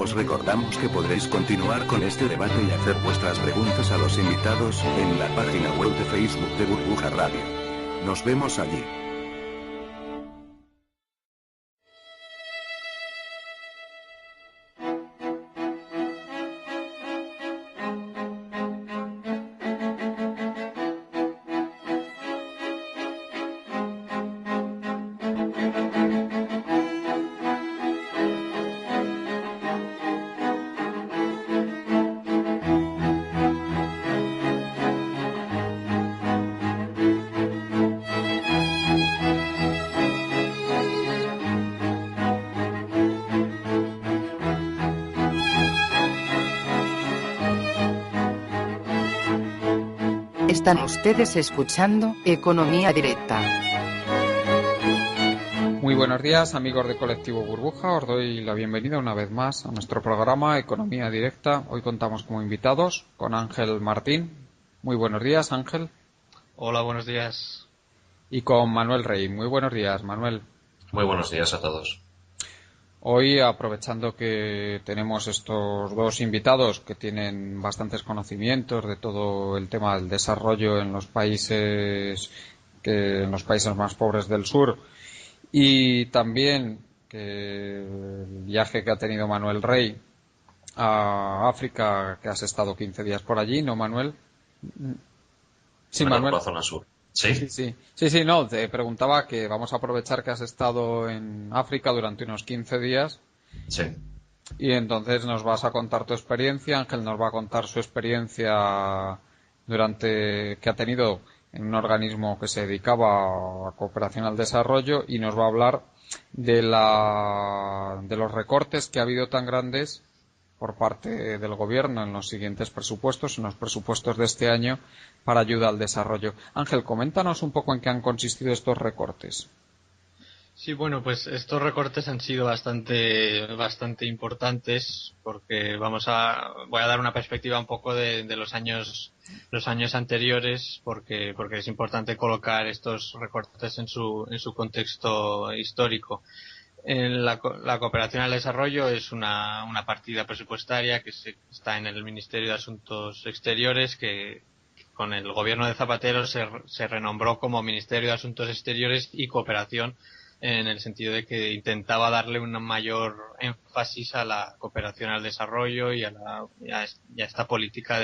Os recordamos que podréis continuar con este debate y hacer vuestras preguntas a los invitados en la página web de Facebook de Burbuja Radio. Nos vemos allí. Están ustedes escuchando Economía Directa. Muy buenos días, amigos de Colectivo Burbuja. Os doy la bienvenida una vez más a nuestro programa Economía Directa. Hoy contamos como invitados con Ángel Martín. Muy buenos días, Ángel. Hola, buenos días. Y con Manuel Rey. Muy buenos días, Manuel. Muy buenos días a todos. Hoy, aprovechando que tenemos estos dos invitados que tienen bastantes conocimientos de todo el tema del desarrollo en los países más pobres del sur, y también que el viaje que ha tenido Manuel Rey a África, que has estado 15 días por allí, ¿no, Manuel? Sí, Manuel. Por la zona sur. Sí, no, te preguntaba que vamos a aprovechar que has estado en África durante unos 15 días. Sí. Y entonces nos vas a contar tu experiencia. Ángel nos va a contar su experiencia que ha tenido en un organismo que se dedicaba a cooperación al desarrollo, y nos va a hablar de los recortes que ha habido tan grandes por parte del gobierno en los siguientes presupuestos, en los presupuestos de este año, para ayuda al desarrollo. Ángel, coméntanos un poco en qué han consistido estos recortes. Sí, bueno, pues estos recortes han sido bastante importantes, porque voy a dar una perspectiva un poco de los años anteriores, porque es importante colocar estos recortes en su contexto histórico. La cooperación al desarrollo es una partida presupuestaria que está en el Ministerio de Asuntos Exteriores, que con el gobierno de Zapatero se renombró como Ministerio de Asuntos Exteriores y Cooperación, en el sentido de que intentaba darle un mayor énfasis a la cooperación al desarrollo y a esta política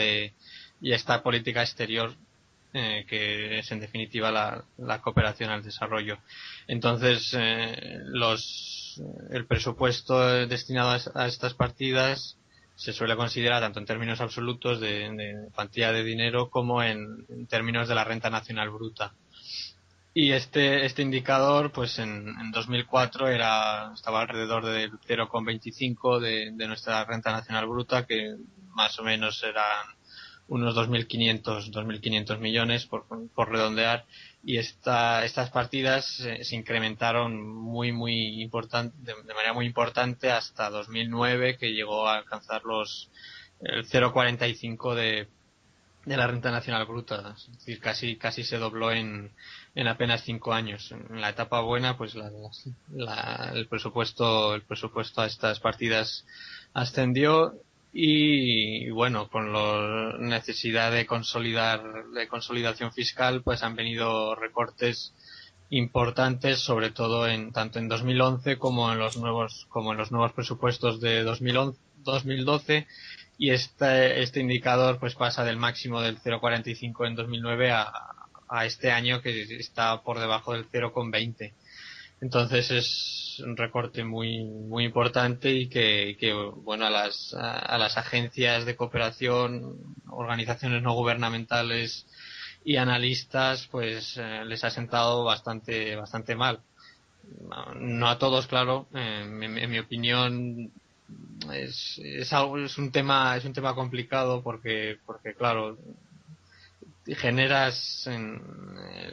exterior, que es en definitiva la cooperación al desarrollo. Entonces, el presupuesto destinado a estas partidas se suele considerar tanto en términos absolutos de cuantía de dinero como en términos de la renta nacional bruta. Y este indicador, pues en 2004 estaba alrededor del 0,25 de nuestra renta nacional bruta, que más o menos eran unos 2.500 millones por redondear, y estas partidas se incrementaron muy importante, de manera muy importante, hasta 2009, que llegó a alcanzar el 0,45 de la renta nacional bruta. Es decir, casi se dobló en apenas 5 años. En la etapa buena, pues el presupuesto a estas partidas ascendió. Y bueno, con la necesidad de consolidación fiscal, pues han venido recortes importantes, sobre todo tanto en 2011 como en los nuevos presupuestos de 2012, y este indicador pues pasa del máximo del 0,45 en 2009 a este año, que está por debajo del 0,20. Entonces es un recorte muy importante, y que bueno, a las agencias de cooperación, organizaciones no gubernamentales y analistas, pues les ha sentado bastante mal. No a todos, claro. En mi opinión es un tema complicado, porque claro, generas en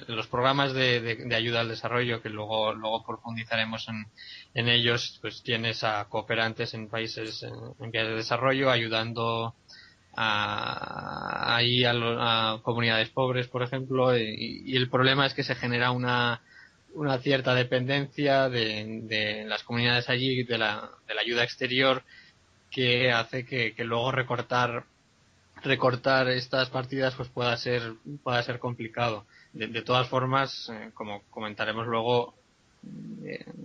los programas de ayuda al desarrollo, que luego profundizaremos en ellos, pues tienes a cooperantes en países en vías de desarrollo ayudando a comunidades pobres, por ejemplo, y el problema es que se genera una cierta dependencia de las comunidades allí de la ayuda exterior, que hace que luego recortar estas partidas pues pueda ser complicado. De todas formas, como comentaremos luego,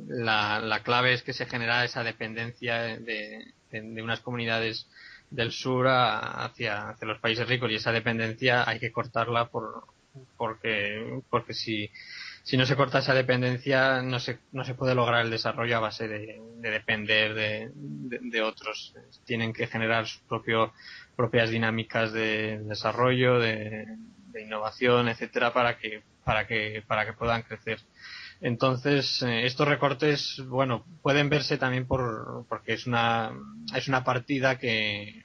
la clave es que se genera esa dependencia de unas comunidades del sur hacia los países ricos, y esa dependencia hay que cortarla porque si no se corta esa dependencia no se puede lograr el desarrollo a base de depender de otros. Tienen que generar sus propias dinámicas de desarrollo, de innovación, etcétera, para que puedan crecer. Entonces, estos recortes, bueno, pueden verse también porque es una partida que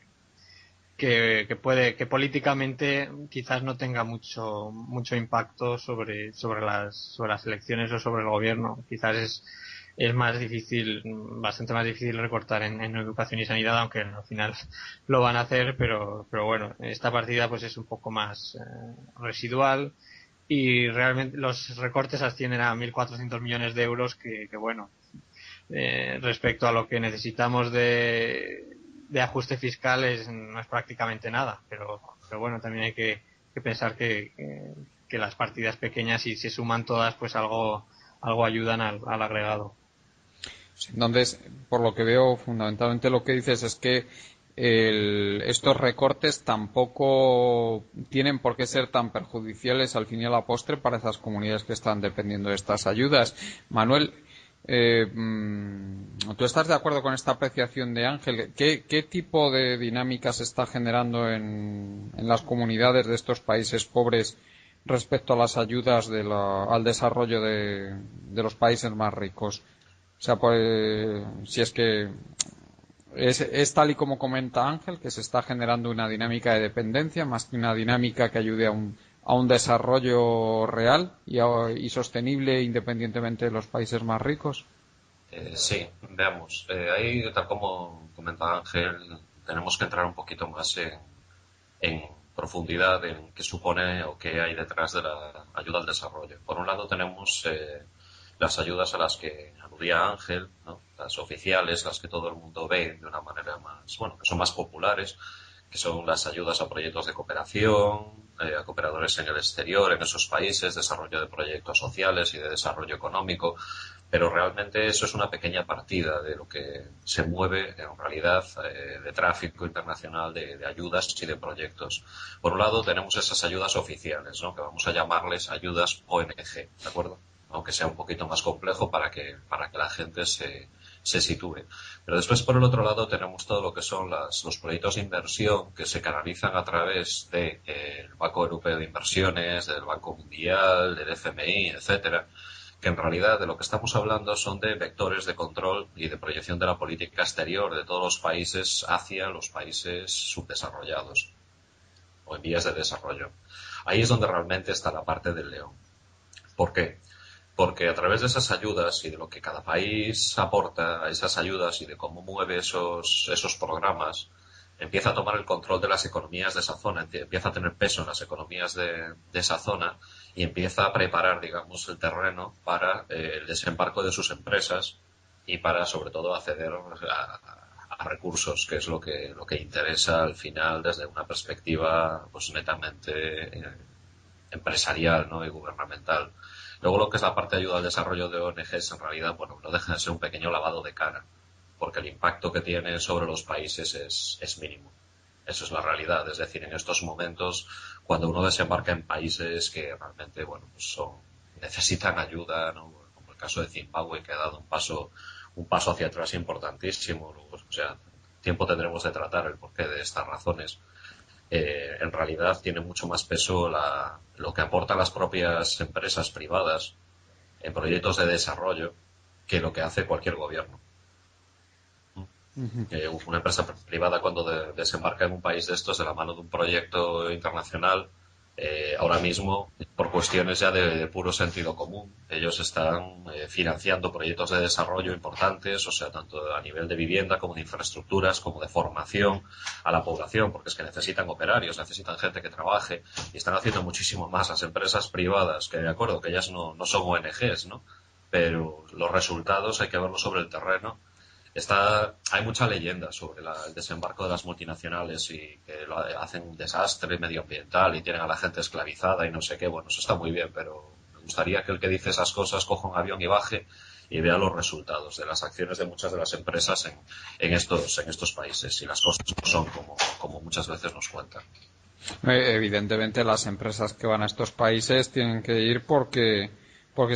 políticamente quizás no tenga mucho impacto sobre las elecciones o sobre el gobierno. Quizás es más difícil, bastante más difícil recortar en educación y sanidad, aunque al final lo van a hacer, pero bueno, esta partida pues es un poco más residual, y realmente los recortes ascienden a 1.400 millones de euros que bueno, respecto a lo que necesitamos de ajuste fiscal no es prácticamente nada, pero bueno, también hay que pensar que las partidas pequeñas, si se suman todas, pues algo ayudan al agregado. Entonces, por lo que veo, fundamentalmente lo que dices es que estos recortes tampoco tienen por qué ser tan perjudiciales al fin y a la postre para esas comunidades que están dependiendo de estas ayudas. Manuel, ¿tú estás de acuerdo con esta apreciación de Ángel? ¿Qué tipo de dinámica se está generando en las comunidades de estos países pobres respecto a las ayudas al desarrollo de los países más ricos? O sea, pues, si es que es tal y como comenta Ángel, que se está generando una dinámica de dependencia más que una dinámica que ayude a un desarrollo real y sostenible independientemente de los países más ricos. Sí, veamos. Ahí, tal como comenta Ángel, tenemos que entrar un poquito más en profundidad en qué supone o qué hay detrás de la ayuda al desarrollo. Por un lado tenemos las ayudas a las que aludía Ángel, ¿no? Las oficiales, las que todo el mundo ve de una manera más, bueno, que son más populares, que son las ayudas a proyectos de cooperación, a cooperadores en el exterior, en esos países, desarrollo de proyectos sociales y de desarrollo económico, pero realmente eso es una pequeña partida de lo que se mueve en realidad de tráfico internacional de ayudas y de proyectos. Por un lado tenemos esas ayudas oficiales, ¿no? Que vamos a llamarles ayudas ONG, ¿de acuerdo? Aunque sea un poquito más complejo para que la gente se sitúe. Pero después, por el otro lado, tenemos todo lo que son los proyectos de inversión que se canalizan a través del Banco Europeo de Inversiones, del Banco Mundial, del FMI, etcétera, que en realidad de lo que estamos hablando son de vectores de control y de proyección de la política exterior de todos los países hacia los países subdesarrollados o en vías de desarrollo. Ahí es donde realmente está la parte del león. ¿Por qué? Porque a través de esas ayudas y de lo que cada país aporta a esas ayudas y de cómo mueve esos programas, empieza a tomar el control de las economías de esa zona, empieza a tener peso en las economías de esa zona y empieza a preparar, digamos, el terreno para el desembarco de sus empresas y para, sobre todo, acceder a recursos, que es lo que interesa al final desde una perspectiva pues netamente empresarial, ¿no? Y gubernamental. Luego lo que es la parte de ayuda al desarrollo de ONGs en realidad, bueno, no deja de ser un pequeño lavado de cara, porque el impacto que tiene sobre los países es mínimo. Eso es la realidad. Es decir, en estos momentos, cuando uno desembarca en países que realmente, bueno, pues necesitan ayuda, ¿no? Como el caso de Zimbabue, que ha dado un paso hacia atrás importantísimo. O sea, tiempo tendremos de tratar el porqué de estas razones. En realidad tiene mucho más peso lo que aportan las propias empresas privadas en proyectos de desarrollo que lo que hace cualquier gobierno. Una empresa privada cuando desembarca en un país de estos de la mano de un proyecto internacional, ahora mismo, por cuestiones ya de puro sentido común, ellos están financiando proyectos de desarrollo importantes, o sea, tanto a nivel de vivienda como de infraestructuras, como de formación a la población, porque es que necesitan operarios, necesitan gente que trabaje, y están haciendo muchísimo más las empresas privadas, que de acuerdo que ellas no son ONGs, ¿no? Pero los resultados hay que verlos sobre el terreno hay mucha leyenda sobre el desembarco de las multinacionales y que hacen un desastre medioambiental y tienen a la gente esclavizada y no sé qué. Bueno, eso está muy bien, pero me gustaría que el que dice esas cosas coja un avión y baje y vea los resultados de las acciones de muchas de las empresas en estos países, y las cosas no son como muchas veces nos cuentan. Evidentemente las empresas que van a estos países tienen que ir porque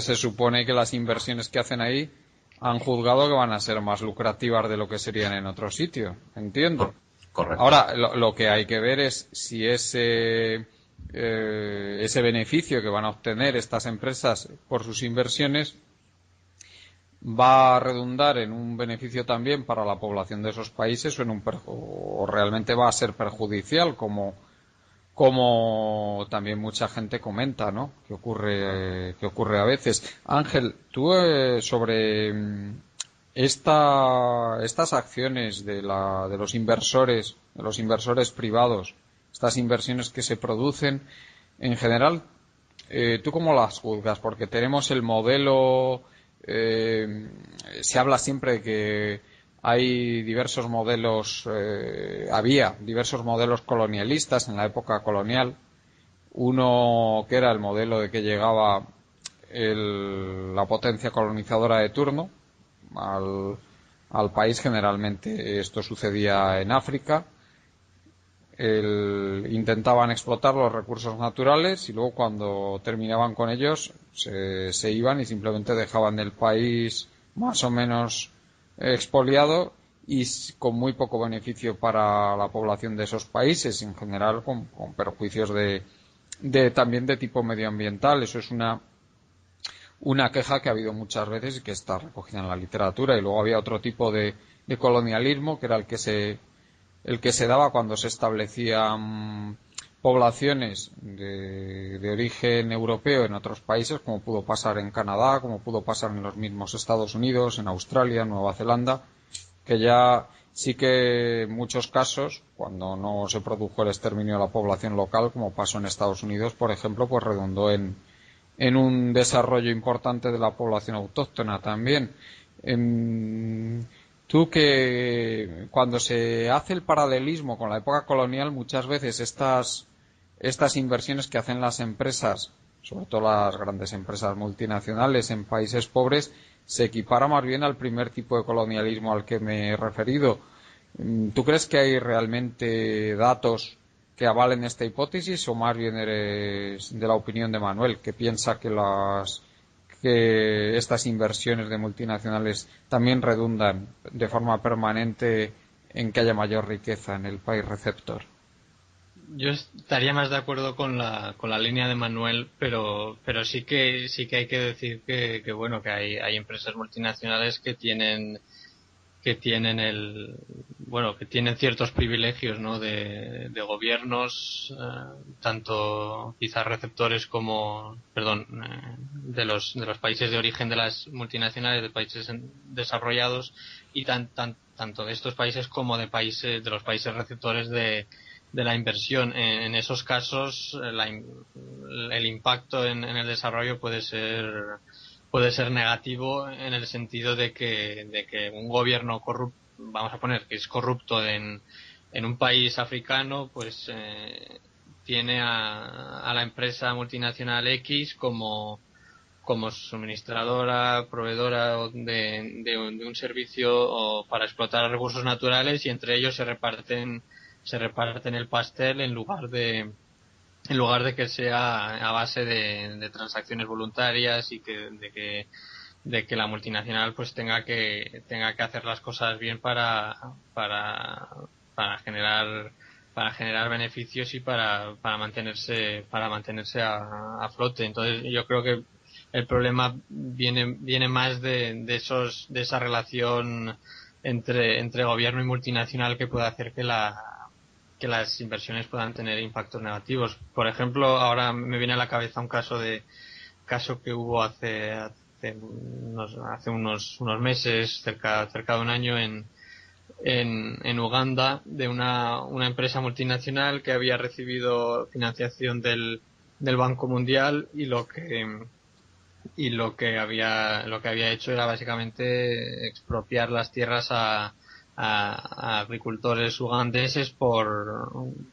se supone que las inversiones que hacen ahí han juzgado que van a ser más lucrativas de lo que serían en otro sitio. Entiendo. Correcto. Ahora, lo que hay que ver es si ese beneficio que van a obtener estas empresas por sus inversiones va a redundar en un beneficio también para la población de esos países o realmente va a ser perjudicial, como también mucha gente comenta, ¿no? Que ocurre a veces. Ángel, tú sobre estas acciones de los inversores privados, estas inversiones que se producen, en general, ¿tú cómo las juzgas? Porque tenemos el modelo, se habla siempre de que hay diversos modelos, había diversos modelos colonialistas en la época colonial. Uno que era el modelo de que llegaba la potencia colonizadora de turno al país. Generalmente esto sucedía en África. Intentaban explotar los recursos naturales y luego cuando terminaban con ellos se iban y simplemente dejaban el país más o menos expoliado y con muy poco beneficio para la población de esos países, en general con perjuicios también de tipo medioambiental. Eso es una queja que ha habido muchas veces y que está recogida en la literatura. Y luego había otro tipo de colonialismo, que era el que se daba cuando se establecían poblaciones de origen europeo en otros países, como pudo pasar en Canadá, como pudo pasar en los mismos Estados Unidos, en Australia, en Nueva Zelanda, que ya sí que en muchos casos, cuando no se produjo el exterminio de la población local, como pasó en Estados Unidos, por ejemplo, pues redundó en un desarrollo importante de la población autóctona también. Tú, que cuando se hace el paralelismo con la época colonial, muchas veces estas inversiones que hacen las empresas, sobre todo las grandes empresas multinacionales en países pobres, se equipara más bien al primer tipo de colonialismo al que me he referido. ¿Tú crees que hay realmente datos que avalen esta hipótesis, o más bien eres de la opinión de Manuel, que piensa que estas inversiones de multinacionales también redundan de forma permanente en que haya mayor riqueza en el país receptor? Yo estaría más de acuerdo con la línea de Manuel, pero sí que hay que decir que bueno, que hay empresas multinacionales que tienen que tienen ciertos privilegios, ¿no? de gobiernos, tanto quizás receptores de los países de origen de las multinacionales, de países desarrollados, y tanto de estos países como de los países receptores de la inversión. En esos casos el impacto en el desarrollo puede ser negativo, en el sentido de que un gobierno corrupto, vamos a poner que es corrupto en un país africano, pues tiene a la empresa multinacional X como suministradora, proveedora de un servicio o para explotar recursos naturales, y entre ellos se reparten el pastel en lugar de que sea a base de transacciones voluntarias, y de que la multinacional pues tenga que hacer las cosas bien para generar beneficios y para mantenerse a flote. Entonces yo creo que el problema viene más de esa relación entre gobierno y multinacional, que puede hacer que las inversiones puedan tener impactos negativos. Por ejemplo, ahora me viene a la cabeza un caso que hubo hace unos meses, cerca de un año, en Uganda, de una empresa multinacional que había recibido financiación del Banco Mundial, y lo que y lo que había hecho era básicamente expropiar las tierras a agricultores ugandeses por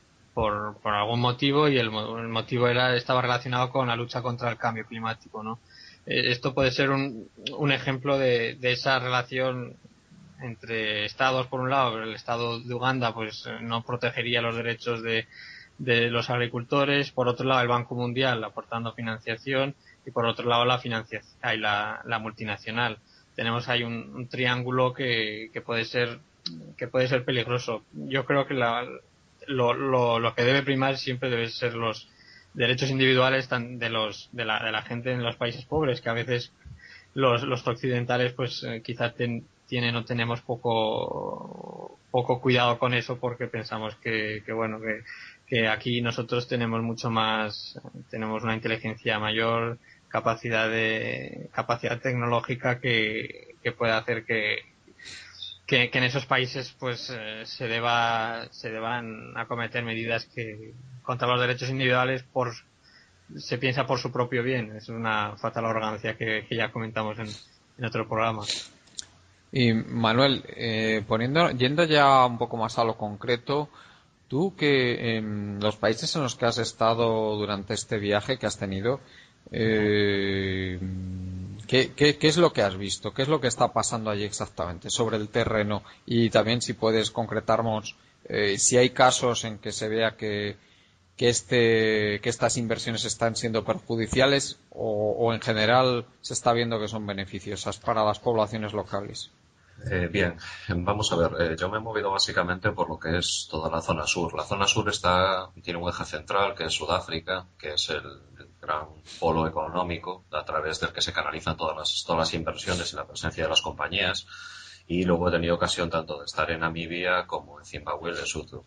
algún motivo, y el motivo estaba relacionado con la lucha contra el cambio climático, ¿no? Esto puede ser un ejemplo de esa relación entre estados. Por un lado, el estado de Uganda pues no protegería los derechos de los agricultores; por otro lado, el Banco Mundial aportando financiación, y por otro lado la multinacional. Tenemos ahí un triángulo que puede ser peligroso. Yo creo que lo que debe primar siempre deben ser los derechos individuales de la gente en los países pobres, que a veces los occidentales pues quizás tienen o tenemos poco cuidado con eso, porque pensamos que aquí nosotros tenemos mucho más, tenemos una inteligencia mayor, capacidad tecnológica que puede hacer que en esos países pues se deban acometer medidas que contra los derechos individuales se piensa por su propio bien. Es una fatal arrogancia que ya comentamos en otro programa. Y Manuel, yendo ya un poco más a lo concreto, tú, que en los países en los que has estado durante este viaje que has tenido, ¿qué es lo que has visto? ¿Qué es lo que está pasando allí exactamente sobre el terreno? Y también, si puedes concretarnos, si hay casos en que se vea que estas inversiones están siendo perjudiciales, o en general se está viendo que son beneficiosas para las poblaciones locales. Bien, vamos a ver. Yo me he movido básicamente por lo que es toda la zona sur. La zona sur tiene un eje central, que es Sudáfrica, que es el gran polo económico a través del que se canalizan todas las inversiones y la presencia de las compañías. Y luego he tenido ocasión tanto de estar en Namibia como en Zimbabue y Lesotho.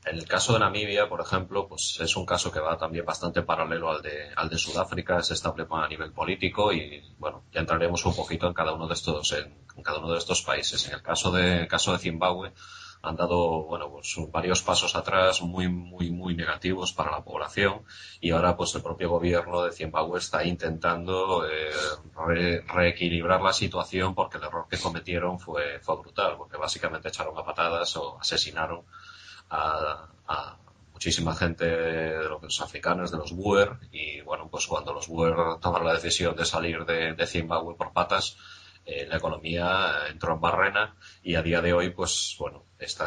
En el caso de Namibia, por ejemplo, pues es un caso que va también bastante paralelo al de Sudáfrica. Es estable a nivel político y, bueno, ya entraremos un poquito en cada uno de estos países. En el caso de Zimbabue han dado, bueno, pues varios pasos atrás muy, muy, muy negativos para la población, y ahora pues el propio gobierno de Zimbabue está intentando reequilibrar la situación, porque el error que cometieron fue brutal, porque básicamente echaron a patadas o asesinaron a muchísima gente de los africanos, de los Boer, y bueno, pues cuando los Boer tomaron la decisión de salir de Zimbabue por patas, la economía entró en barrena, y a día de hoy, pues bueno,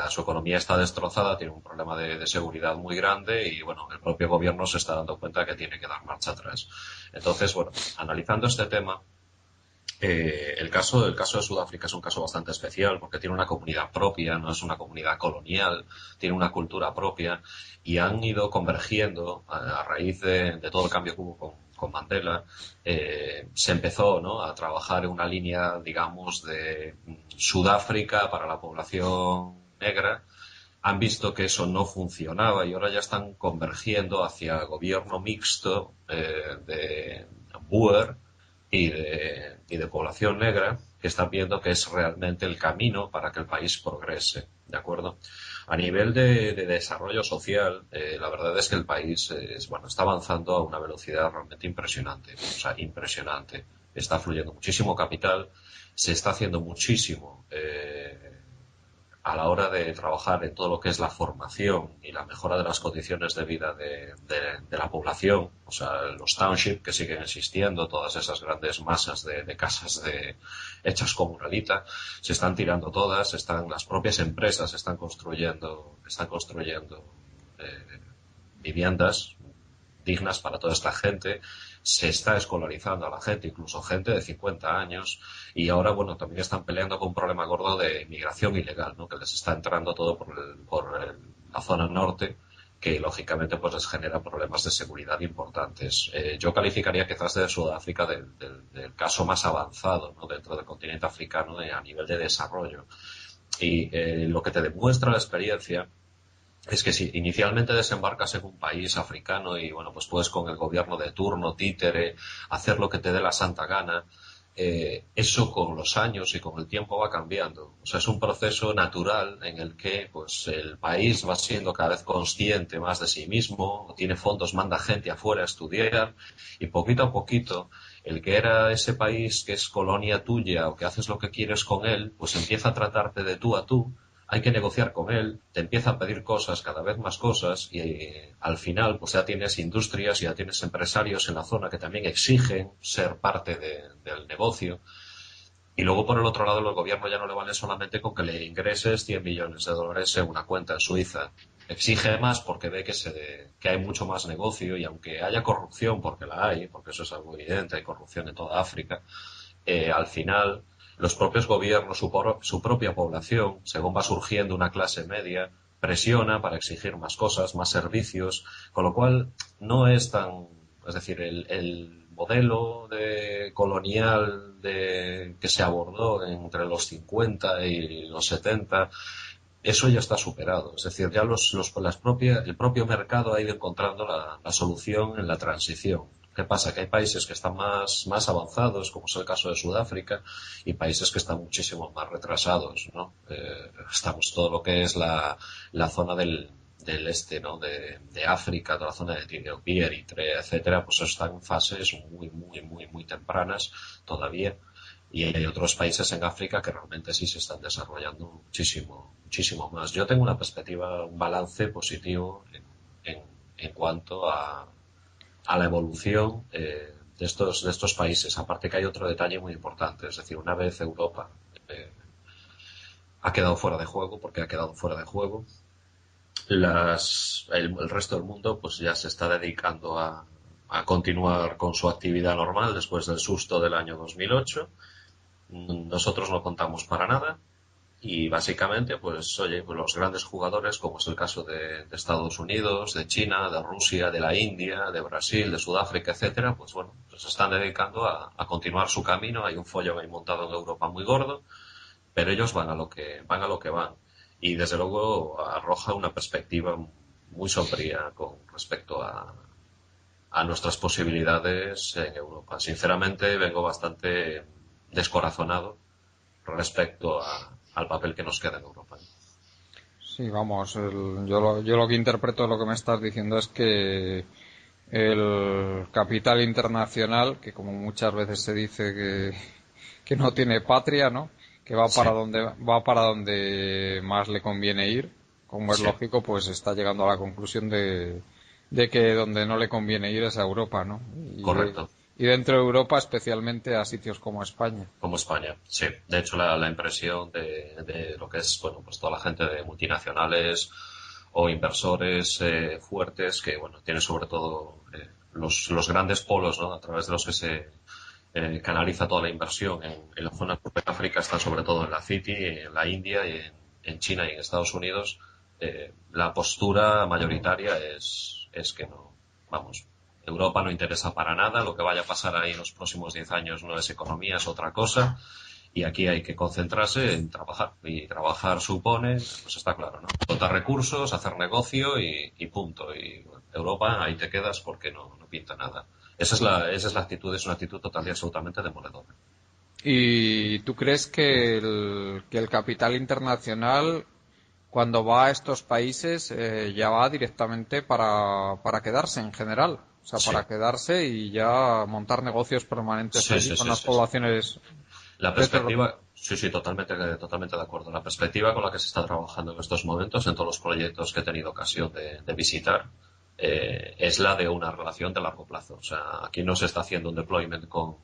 su economía está destrozada, tiene un problema de seguridad muy grande, y bueno, el propio gobierno se está dando cuenta que tiene que dar marcha atrás. Entonces, bueno, analizando este tema, el caso de Sudáfrica es un caso bastante especial, porque tiene una comunidad propia, no es una comunidad colonial, tiene una cultura propia, y han ido convergiendo a raíz de todo el cambio que hubo con Mandela. Se empezó, ¿no?, a trabajar en una línea, digamos, de Sudáfrica para la población negra. Han visto que eso no funcionaba, y ahora ya están convergiendo hacia gobierno mixto de Boer y de población negra, que están viendo que es realmente el camino para que el país progrese, ¿de acuerdo? A nivel de desarrollo social, la verdad es que el país está avanzando a una velocidad realmente impresionante, o sea, impresionante. Está fluyendo muchísimo capital, se está haciendo muchísimo a la hora de trabajar en todo lo que es la formación y la mejora de las condiciones de vida de la población, o sea, los townships que siguen existiendo, todas esas grandes masas de casas hechas con uralita, se están tirando todas, las propias empresas están construyendo viviendas dignas para toda esta gente. Se está escolarizando a la gente, incluso gente de 50 años, y ahora, bueno, también están peleando con un problema gordo de inmigración ilegal, ¿no?, que les está entrando todo por la zona norte, que lógicamente pues les genera problemas de seguridad importantes. Yo calificaría quizás de Sudáfrica del caso más avanzado, ¿no?, dentro del continente africano a nivel de desarrollo. Y lo que te demuestra la experiencia es que si inicialmente desembarcas en un país africano y, bueno, pues puedes con el gobierno de turno, títere, hacer lo que te dé la santa gana, eso con los años y con el tiempo va cambiando. O sea, es un proceso natural en el que pues el país va siendo cada vez consciente más de sí mismo, tiene fondos, manda gente afuera a estudiar y poquito a poquito el que era ese país que es colonia tuya o que haces lo que quieres con él, pues empieza a tratarte de tú a tú. Hay que negociar con él, te empieza a pedir cosas, cada vez más cosas, y al final pues ya tienes industrias, ya tienes empresarios en la zona que también exigen ser parte del negocio. Y luego por el otro lado el gobierno ya no le vale solamente con que le ingreses 100 millones de dólares en una cuenta en Suiza. Exige más porque ve que hay mucho más negocio y aunque haya corrupción, porque la hay, porque eso es algo evidente, hay corrupción en toda África, al final los propios gobiernos, su propia población, según va surgiendo una clase media, presiona para exigir más cosas, más servicios, con lo cual no es tan, es decir, el modelo colonial que se abordó entre los 50 y los 70, eso ya está superado. Es decir, ya el propio mercado ha ido encontrando la solución en la transición. ¿Qué pasa? Que hay países que están más avanzados, como es el caso de Sudáfrica, y países que están muchísimo más retrasados, ¿no? Estamos todo lo que es la zona del este, ¿no? De África, toda la zona de Etiopía, Eritrea, etcétera, pues están en fases muy tempranas todavía. Y hay otros países en África que realmente sí se están desarrollando muchísimo más. Yo tengo una perspectiva, un balance positivo en cuanto a la evolución de estos países. Aparte que hay otro detalle muy importante, es decir, una vez Europa ha quedado fuera de juego, porque ha quedado fuera de juego, el resto del mundo pues ya se está dedicando a continuar con su actividad normal después del susto del año 2008. Nosotros no contamos para nada. Y básicamente, pues oye, pues los grandes jugadores, como es el caso de Estados Unidos, de China, de Rusia, de la India, de Brasil, de Sudáfrica, etcétera, pues bueno, pues se están dedicando a continuar su camino. Hay un follón ahí montado en Europa muy gordo, pero ellos van a lo que van. Y desde luego arroja una perspectiva muy sombría con respecto a nuestras posibilidades en Europa. Sinceramente, vengo bastante descorazonado respecto al papel que nos queda en Europa. Sí, vamos, yo lo que interpreto, lo que me estás diciendo es que el capital internacional, que como muchas veces se dice que no tiene patria, ¿no? Que va para donde más le conviene ir, como es lógico, pues está llegando a la conclusión de que donde no le conviene ir es a Europa, ¿no? Correcto. Y dentro de Europa, especialmente a sitios como España. Como España, sí. De hecho, la impresión de lo que es, bueno, pues toda la gente de multinacionales o inversores fuertes que, bueno, tienen sobre todo los grandes polos, ¿no? A través de los que se canaliza toda la inversión en la zona de África, está sobre todo en la City, en la India y en China y en Estados Unidos. La postura mayoritaria es que no, vamos, Europa no interesa para nada, lo que vaya a pasar ahí en los próximos 10 años no es economía, es otra cosa, y aquí hay que concentrarse en trabajar, y trabajar supone, pues está claro, ¿no? Dotar recursos, hacer negocio y punto, y bueno, Europa ahí te quedas porque no pinta nada. Esa es la actitud, es una actitud total y absolutamente demoledora. ¿Y tú crees que el capital internacional, cuando va a estos países, ya va directamente para quedarse en general? O sea, para quedarse y ya montar negocios permanentes allí con las poblaciones. La perspectiva, totalmente de acuerdo. La perspectiva con la que se está trabajando en estos momentos, en todos los proyectos que he tenido ocasión de visitar, es la de una relación de largo plazo. O sea, aquí no se está haciendo un deployment con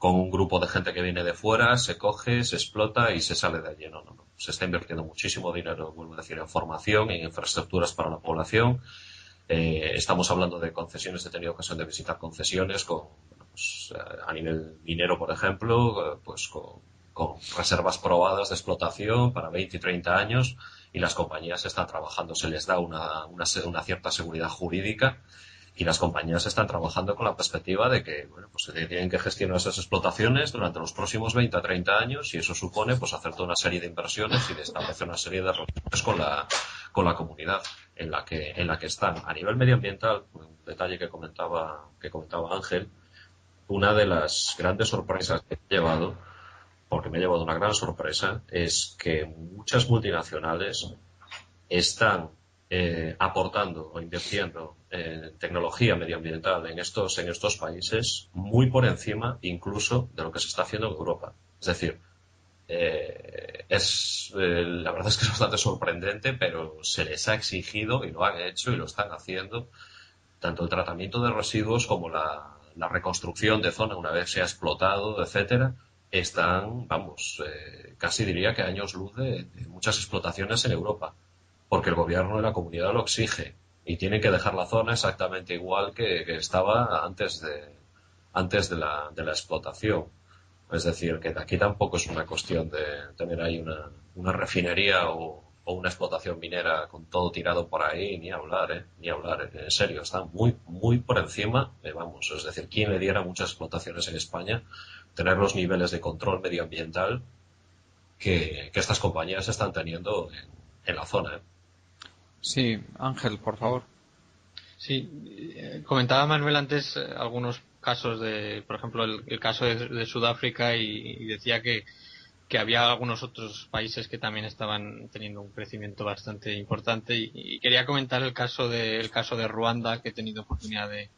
un grupo de gente que viene de fuera, se coge, se explota y se sale de allí. No. Se está invirtiendo muchísimo dinero, vuelvo a decir, en formación, en infraestructuras para la población. Estamos hablando de concesiones, he tenido ocasión de visitar concesiones pues, a nivel minero, por ejemplo, pues con reservas probadas de explotación para 20 y 30 años, y las compañías están trabajando, se les da una cierta seguridad jurídica, y las compañías están trabajando con la perspectiva de que, bueno, pues se tienen que gestionar esas explotaciones durante los próximos 20 a 30 años, y eso supone pues hacer toda una serie de inversiones y de establecer una serie de relaciones con la comunidad en la que están. A nivel medioambiental, un detalle que comentaba Ángel, una de las grandes sorpresas que he llevado, porque me he llevado una gran sorpresa, es que muchas multinacionales están aportando o invirtiendo en tecnología medioambiental en estos países muy por encima incluso de lo que se está haciendo en Europa. Es decir, la verdad es que es bastante sorprendente, pero se les ha exigido y lo han hecho y lo están haciendo, tanto el tratamiento de residuos como la reconstrucción de zona una vez se ha explotado, etcétera, están, vamos, casi diría que años luz de muchas explotaciones en Europa, porque el gobierno de la comunidad lo exige y tienen que dejar la zona exactamente igual que estaba antes de la explotación. Es decir, que aquí tampoco es una cuestión de tener ahí una refinería o una explotación minera con todo tirado por ahí, ni hablar, ni hablar, en serio, está muy, muy por encima, vamos, es decir, ¿quién le diera muchas explotaciones en España tener los niveles de control medioambiental que estas compañías están teniendo en la zona? Sí, Ángel, por favor. Sí, comentaba Manuel antes algunos casos por ejemplo, el caso de Sudáfrica y decía que había algunos otros países que también estaban teniendo un crecimiento bastante importante y quería comentar el caso de Ruanda, que he tenido oportunidad de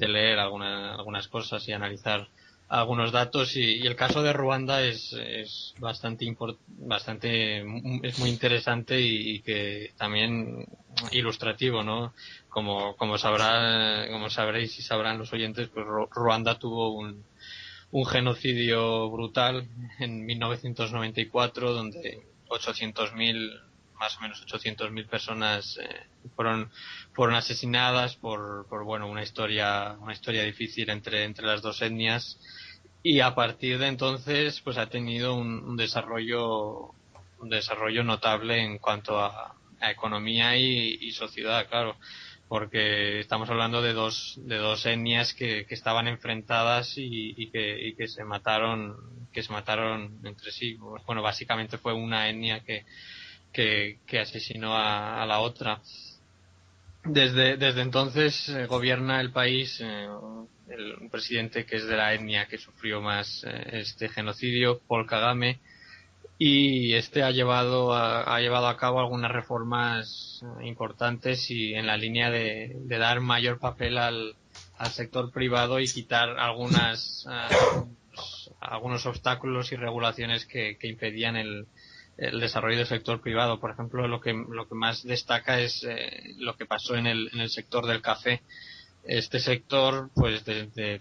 leer algunas cosas y analizar algunos datos y el caso de Ruanda es bastante es muy interesante y que también ilustrativo, ¿no? Como sabréis y sabrán los oyentes, pues Ruanda tuvo un genocidio brutal en 1994 donde 800.000, más o menos 800.000 personas fueron asesinadas por bueno, una historia difícil entre las dos etnias, y a partir de entonces pues ha tenido un desarrollo notable en cuanto a economía y sociedad, claro, porque estamos hablando de dos etnias que estaban enfrentadas y que se mataron entre sí. Bueno, básicamente fue una etnia que asesinó a la otra. Desde entonces gobierna el país un presidente que es de la etnia que sufrió más este genocidio, Paul Kagame, y este ha llevado a cabo algunas reformas importantes y en la línea de dar mayor papel al sector privado y quitar algunos obstáculos y regulaciones que impedían el desarrollo del sector privado. Por ejemplo, lo que más destaca es lo que pasó en el sector del café. Este sector, pues desde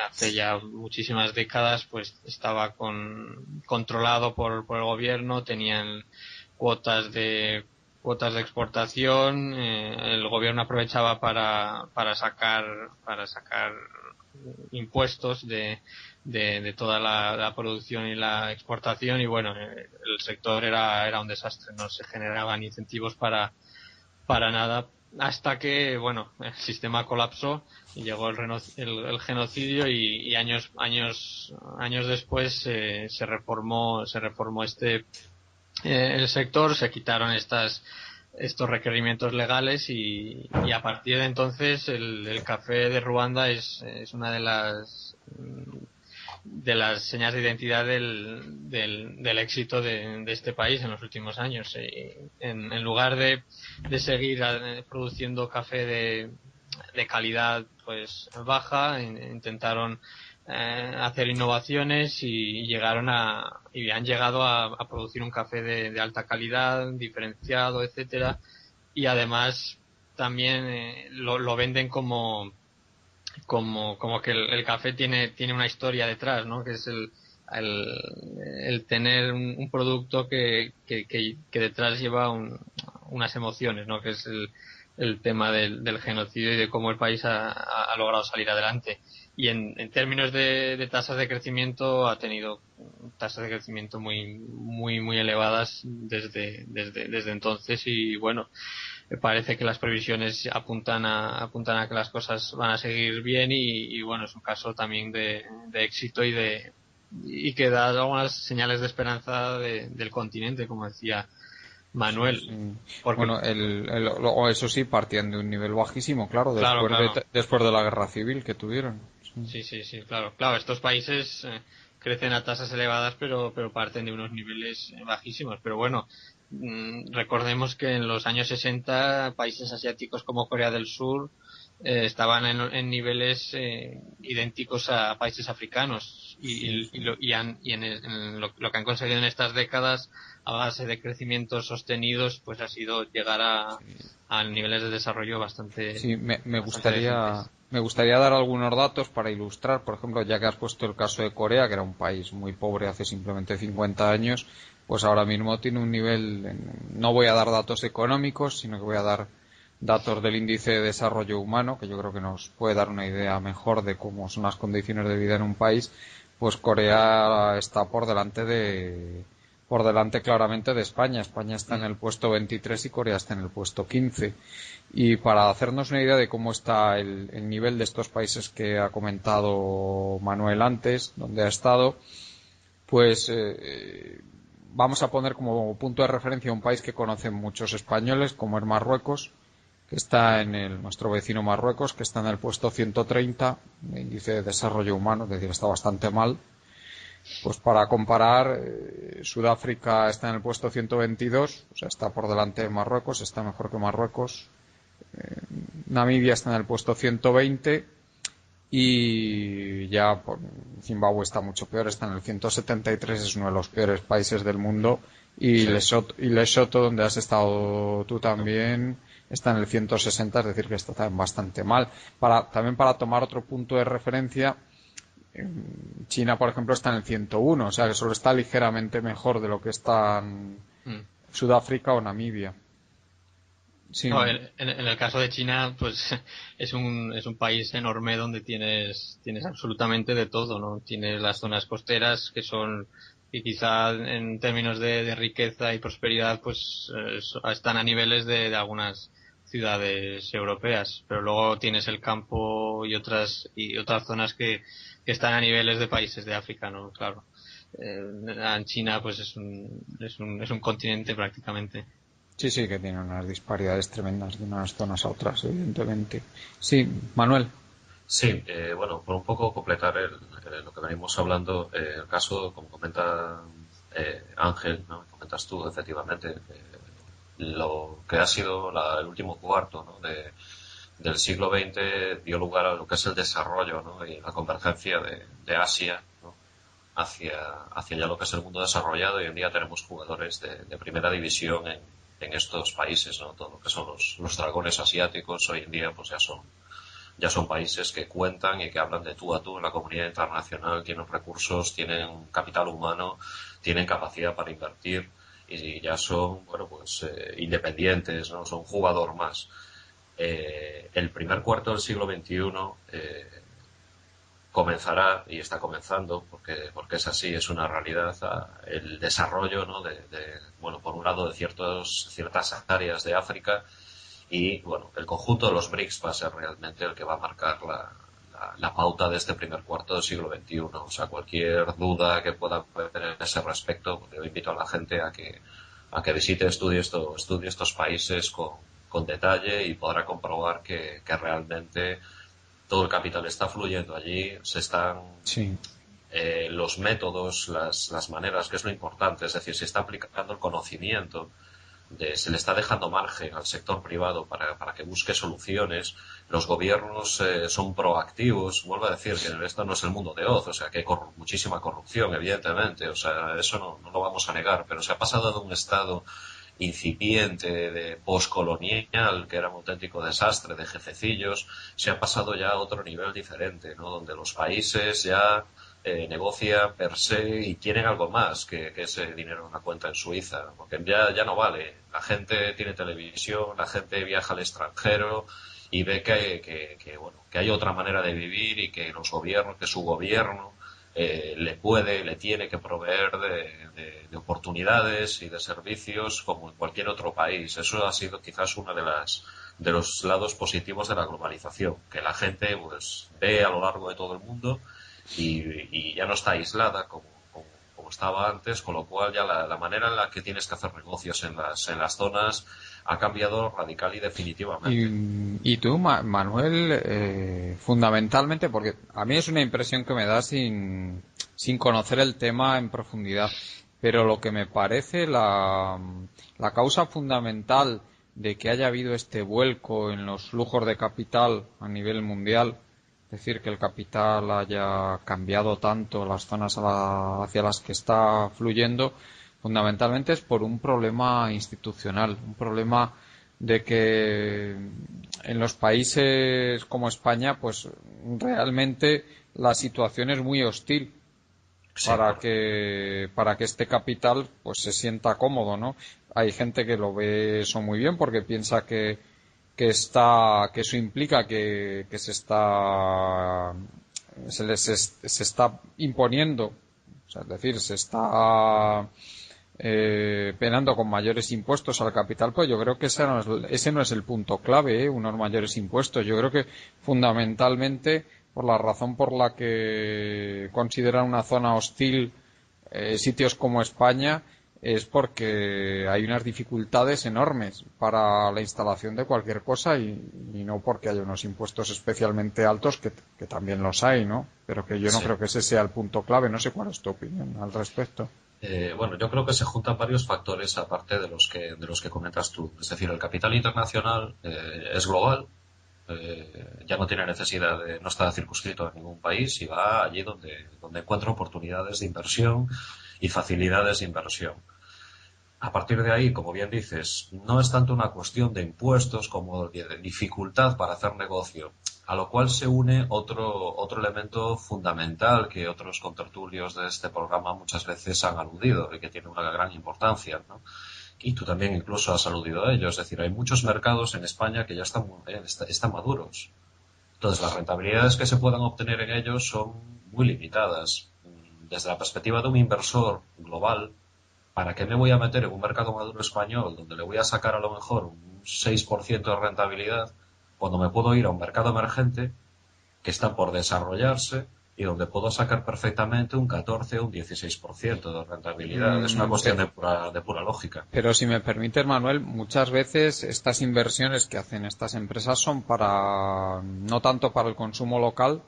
hace ya muchísimas décadas, pues estaba controlado por el gobierno, tenían cuotas de exportación, el gobierno aprovechaba para sacar impuestos de toda la producción y la exportación, y bueno, el sector era un desastre, no se generaban incentivos para nada, hasta que bueno, el sistema colapsó y llegó el genocidio y años después se reformó el sector, se quitaron estos requerimientos legales y a partir de entonces el café de Ruanda es una de las señas de identidad del éxito de este país en los últimos años. En lugar de seguir produciendo café de calidad pues baja, intentaron hacer innovaciones y han llegado a producir un café de alta calidad, diferenciado, etcétera, y además también lo venden como que el café tiene una historia detrás, ¿no? Que es el tener un producto que detrás lleva unas emociones, ¿no? Que es el tema del genocidio y de cómo el país ha logrado salir adelante. Y en términos de tasas de crecimiento, ha tenido tasas de crecimiento muy muy muy elevadas desde entonces, y bueno, parece que las previsiones apuntan a que las cosas van a seguir bien y bueno, es un caso también de éxito y que da algunas señales de esperanza del continente, como decía Manuel. Porque... Bueno, eso sí, partían de un nivel bajísimo, claro, Claro, después de la guerra civil que tuvieron. Sí, claro. Claro, estos países crecen a tasas elevadas, pero parten de unos niveles bajísimos. Pero bueno, recordemos que en los años 60 países asiáticos como Corea del Sur estaban en niveles idénticos a países africanos lo que han conseguido en estas décadas a base de crecimientos sostenidos pues ha sido llegar a niveles de desarrollo bastante sí, me decentes. me gustaría dar algunos datos para ilustrar, por ejemplo, ya que has puesto el caso de Corea, que era un país muy pobre hace simplemente 50 años, pues ahora mismo tiene un nivel, no voy a dar datos económicos, sino que voy a dar datos del índice de desarrollo humano, que yo creo que nos puede dar una idea mejor de cómo son las condiciones de vida en un país. Pues Corea está por delante claramente de España. España está en el puesto 23 y Corea está en el puesto 15. Y para hacernos una idea de cómo está el nivel de estos países que ha comentado Manuel antes, donde ha estado, pues vamos a poner como punto de referencia un país que conocen muchos españoles, como es Marruecos, que está nuestro vecino Marruecos, que está en el puesto 130, índice de desarrollo humano, es decir, está bastante mal. Pues para comparar, Sudáfrica está en el puesto 122, o sea, está por delante de Marruecos, está mejor que Marruecos. Namibia está en el puesto 120 y ya Zimbabue está mucho peor, está en el 173, es uno de los peores países del mundo. Y Lesotho, donde has estado tú también, está en el 160, es decir, que está también bastante mal. También para tomar otro punto de referencia, China, por ejemplo, está en el 101, o sea que solo está ligeramente mejor de lo que están Sudáfrica o Namibia. Sí. No, en el caso de China, pues es un país enorme donde tienes absolutamente de todo, ¿no? Tienes las zonas costeras que quizá en términos de riqueza y prosperidad, pues están a niveles de algunas ciudades europeas, pero luego tienes el campo y otras zonas que están a niveles de países de África, ¿no? Claro. En China, pues es un continente prácticamente. Sí, que tiene unas disparidades tremendas de unas zonas a otras, evidentemente. Sí, Manuel. Sí, bueno, por un poco completar lo que venimos hablando, el caso, como comenta Ángel, ¿no? Comentas tú, efectivamente, lo que ha sido el último cuarto, ¿no? del siglo XX dio lugar a lo que es el desarrollo, ¿no? Y la convergencia de Asia, ¿no? hacia ya lo que es el mundo desarrollado, y hoy en día tenemos jugadores de primera división en estos países, ¿no? Todo lo que son los dragones asiáticos hoy en día pues ya son países que cuentan y que hablan de tú a tú en la comunidad internacional, tienen recursos, tienen capital humano, tienen capacidad para invertir y ya son, bueno, pues independientes, ¿no? Son un jugador más. El primer cuarto del siglo XXI comenzará, y está comenzando, porque es así, es una realidad, el desarrollo, ¿no? bueno, por un lado de ciertas áreas de África, y bueno, el conjunto de los BRICS va a ser realmente el que va a marcar la pauta de este primer cuarto del siglo XXI. O sea, cualquier duda que pueda tener a ese respecto, pues yo invito a la gente a que visite, estudie estos países con detalle, y podrá comprobar que realmente todo el capital está fluyendo allí, los métodos, las maneras, que es lo importante, es decir, se está aplicando el conocimiento, se le está dejando margen al sector privado para que busque soluciones. Los gobiernos son proactivos. Vuelvo a decir que esto no es el mundo de Oz, o sea que hay muchísima corrupción, evidentemente, o sea, eso no lo vamos a negar, pero se ha pasado de un estado incipiente de poscolonial, que era un auténtico desastre, de jefecillos, se ha pasado ya a otro nivel diferente, ¿no? Donde los países ya negocian per se y quieren algo más que ese dinero en una cuenta en Suiza, porque ya no vale. La gente tiene televisión, la gente viaja al extranjero y ve que hay otra manera de vivir, y que su gobierno le tiene que proveer de oportunidades y de servicios como en cualquier otro país. Eso ha sido quizás uno de los lados positivos de la globalización, que la gente pues ve a lo largo de todo el mundo y ya no está aislada como estaba antes, con lo cual ya la manera en la que tienes que hacer negocios en las zonas ha cambiado radical y definitivamente. Y tú, Manuel, fundamentalmente, porque a mí es una impresión que me da sin conocer el tema en profundidad, pero lo que me parece la causa fundamental de que haya habido este vuelco en los flujos de capital a nivel mundial, es decir, que el capital haya cambiado tanto las zonas hacia las que está fluyendo, fundamentalmente es por un problema institucional, un problema de que en los países como España, pues realmente la situación es muy hostil para que este capital pues se sienta cómodo, ¿no? Hay gente que lo ve eso muy bien porque piensa que eso implica que se está imponiendo, o sea, es decir, se está penando con mayores impuestos al capital. Pues yo creo que ese no es el punto clave, unos mayores impuestos. Yo creo que fundamentalmente por la razón por la que consideran una zona hostil sitios como España es porque hay unas dificultades enormes para la instalación de cualquier cosa y no porque haya unos impuestos especialmente altos, que también los hay, ¿no? Pero que yo no creo que ese sea el punto clave. No sé cuál es tu opinión al respecto. Bueno, yo creo que se juntan varios factores aparte de los que comentas tú. Es decir, el capital internacional es global, ya no tiene necesidad no está circunscrito a ningún país y va allí donde encuentra oportunidades de inversión y facilidades de inversión. A partir de ahí, como bien dices, no es tanto una cuestión de impuestos como de dificultad para hacer negocio, a lo cual se une otro elemento fundamental que otros contertulios de este programa muchas veces han aludido y que tiene una gran importancia, ¿no? Y tú también incluso has aludido a ello, es decir, hay muchos mercados en España que ya están maduros. Entonces, las rentabilidades que se puedan obtener en ellos son muy limitadas. Desde la perspectiva de un inversor global, ¿para qué me voy a meter en un mercado maduro español donde le voy a sacar a lo mejor un 6% de rentabilidad cuando me puedo ir a un mercado emergente que está por desarrollarse y donde puedo sacar perfectamente un 14 o un 16% de rentabilidad? Es una cuestión de pura lógica. Pero si me permites, Manuel, muchas veces estas inversiones que hacen estas empresas son no tanto para el consumo local,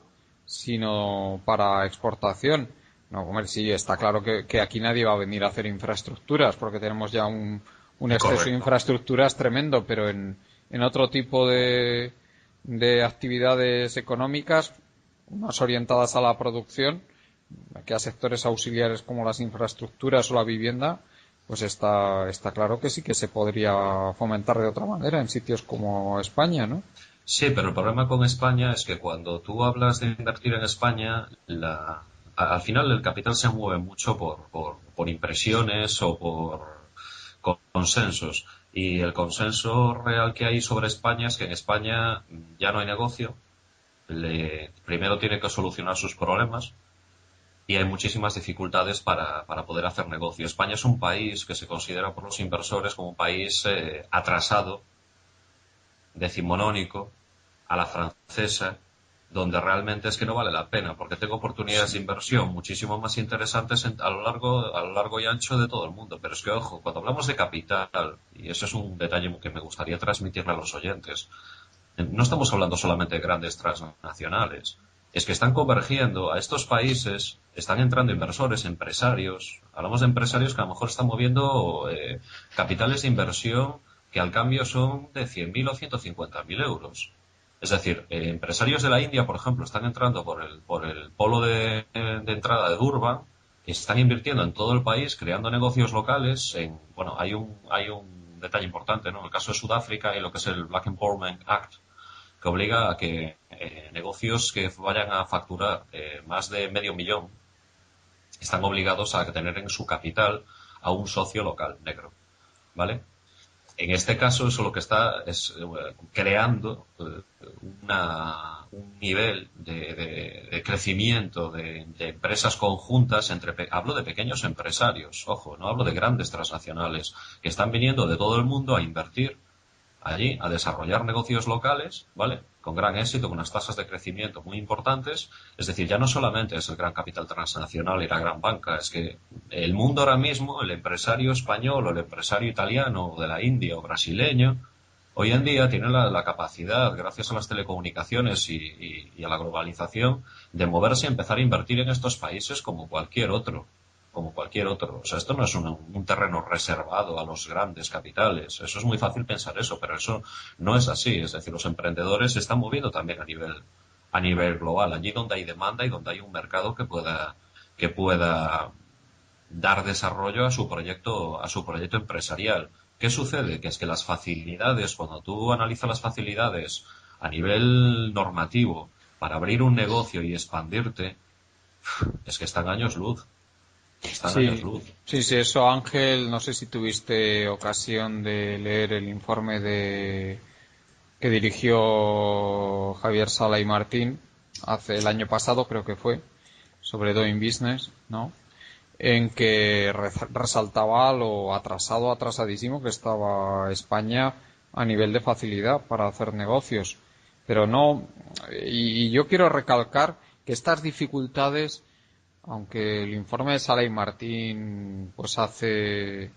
sino para exportación. No, hombre, sí, está claro que aquí nadie va a venir a hacer infraestructuras porque tenemos ya un exceso de infraestructuras tremendo, pero en otro tipo de actividades económicas más orientadas a la producción, que a sectores auxiliares como las infraestructuras o la vivienda, pues está claro que sí que se podría fomentar de otra manera en sitios como España, ¿no? Sí, pero el problema con España es que cuando tú hablas de invertir en España, al final el capital se mueve mucho por impresiones o por consensos. Y el consenso real que hay sobre España es que en España ya no hay negocio. Primero tiene que solucionar sus problemas y hay muchísimas dificultades para poder hacer negocio. España es un país que se considera por los inversores como un país atrasado, decimonónico, a la francesa, donde realmente es que no vale la pena, porque tengo oportunidades de inversión muchísimo más interesantes a lo largo y ancho de todo el mundo. Pero es que, ojo, cuando hablamos de capital, y eso es un detalle que me gustaría transmitirle a los oyentes, no estamos hablando solamente de grandes transnacionales, es que están convergiendo a estos países, están entrando inversores, empresarios, hablamos de empresarios que a lo mejor están moviendo capitales de inversión que al cambio son de 100.000 o 150.000 euros. Es decir, empresarios de la India, por ejemplo, están entrando por el polo de entrada de Durban y están invirtiendo en todo el país, creando negocios locales. Hay un detalle importante, ¿no? En el caso de Sudáfrica y lo que es el Black Empowerment Act, que obliga a que negocios que vayan a facturar más de $500,000 están obligados a tener en su capital a un socio local negro, ¿vale? En este caso, eso lo que está es creando un nivel de crecimiento de empresas conjuntas hablo de pequeños empresarios, ojo, no hablo de grandes transnacionales, que están viniendo de todo el mundo a invertir allí, a desarrollar negocios locales, ¿vale? con gran éxito, con unas tasas de crecimiento muy importantes. Es decir, ya no solamente es el gran capital transnacional y la gran banca, es que el mundo ahora mismo, el empresario español o el empresario italiano o de la India o brasileño, hoy en día tiene la capacidad, gracias a las telecomunicaciones y a la globalización, de moverse y empezar a invertir en estos países como cualquier otro. Como cualquier otro. O sea, esto no es un terreno reservado a los grandes capitales. Eso es muy fácil pensar eso, pero eso no es así. Es decir, los emprendedores se están moviendo también a nivel global, allí donde hay demanda y donde hay un mercado que pueda dar desarrollo a su proyecto empresarial. ¿Qué sucede? Que es que las facilidades, cuando tú analizas las facilidades a nivel normativo para abrir un negocio y expandirte, es que están años luz. Sí, eso, Ángel, no sé si tuviste ocasión de leer el informe que dirigió Javier Sala y Martín el año pasado, creo que fue, sobre Doing Business, ¿no? En que resaltaba lo atrasadísimo que estaba España a nivel de facilidad para hacer negocios. Pero no, y yo quiero recalcar que estas dificultades, aunque el informe de Sala y Martín pues hace